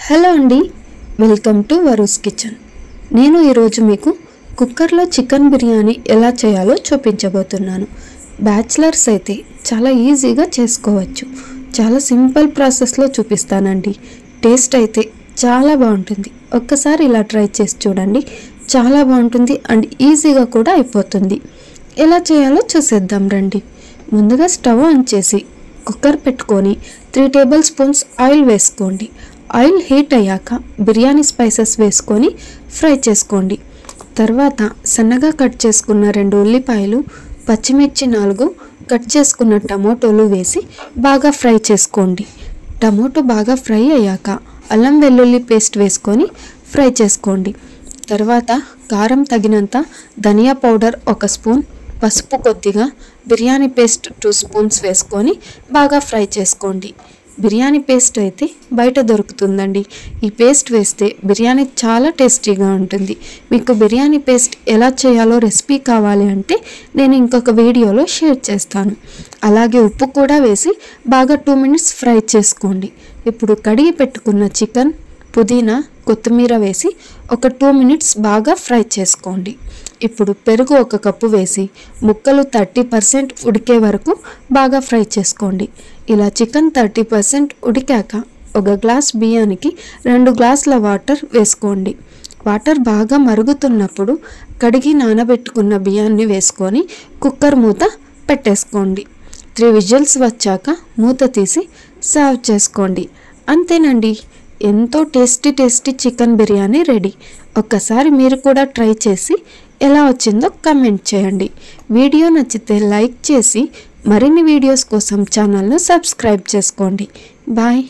Hello అండి, welcome to వరూస్ kitchen. నేను ఈరోజు మీకు కుక్కర్లో చికెన్ బిర్యానీ ఎలా చేయాలో చూపించబోతున్నాను. బ్యాచిలర్స్ అయితే చాలా ఈజీగా చేసుకోవచ్చు. చాలా సింపుల్ ప్రాసెస్లో చూపిస్తానండి. టేస్ట్ అయితే చాలా బాగుంటుంది. ఒక్కసారి ఇలా ట్రై చేసి చూడండి. చాలా బాగుంటుంది అండ్ ఈజీగా కూడా అయిపోతుంది. ఎలా చేయాలో చూసేద్దాం రండి. ముందుగా స్టవ్ ఆన్ చేసి కుక్కర్ పెట్టుకొని 3 టేబుల్ స్పూన్స్ ఆయిల్ వేసుకోండి. ఆయిల్ హీట్ అయ్యాక బిర్యానీ స్పైసెస్ వేసుకొని ఫ్రై చేసుకోండి. తర్వాత సన్నగా కట్ చేసుకున్న 2 ఉల్లిపాయలు, పచ్చిమిర్చి 4, కట్ చేసుకున్న టమోటోలు వేసి బాగా ఫ్రై చేసుకోండి. టమోటో బాగా ఫ్రై అయ్యాక అల్లం వెల్లుల్లి పేస్ట్ వేసుకొని ఫ్రై చేసుకోండి. తర్వాత కారం తగినంత ధనియా పౌడర్ 1 స్పూన్, పసుపు కొద్దిగా, బిర్యానీ పేస్ట్ 2 స్పూన్స్ వేసుకొని బాగా ఫ్రై చేసుకోండి. బిర్యానీ పేస్ట్ అయితే బయట దొరుకుతుందండి. ఈ పేస్ట్ వేస్తే బిర్యానీ చాలా టేస్టీగా ఉంటుంది. మీకు బిర్యానీ పేస్ట్ ఎలా చేయాలో రెసిపీ కావాలి అంటే నేను ఇంకొక వీడియోలో షేర్ చేస్తాను. అలాగే ఉప్పు కూడా వేసి బాగా 2 మినిట్స్ ఫ్రై చేసుకోండి. ఇప్పుడు కడిగి పెట్టుకున్న చికెన్, పుదీనా, కొత్తిమీర వేసి ఒక 2 మినిట్స్ బాగా ఫ్రై చేసుకోండి. ఇప్పుడు పెరుగు 1 కప్పు వేసి ముక్కలు 30% ఉడికే వరకు బాగా ఫ్రై చేసుకోండి. ఇలా చికెన్ 30% ఉడికాక 1 గ్లాస్ బియ్యానికి 2 గ్లాసుల వాటర్ వేసుకోండి. వాటర్ బాగా మరుగుతున్నప్పుడు కడిగి నానబెట్టుకున్న బియ్యాన్ని వేసుకొని కుక్కర్ మూత పెట్టేసుకోండి. 3 విజిల్స్ వచ్చాక మూత తీసి సర్వ్ చేసుకోండి. అంతేనండి, ఎంతో టేస్టీ చికెన్ బిర్యానీ రెడీ. ఒక్కసారి మీరు కూడా ట్రై చేసి ఎలా వచ్చిందో కామెంట్ చేయండి. వీడియో నచ్చితే లైక్ చేసి మరిన్ని వీడియోస్ కోసం ఛానల్ను సబ్స్క్రైబ్ చేసుకోండి. బాయ్.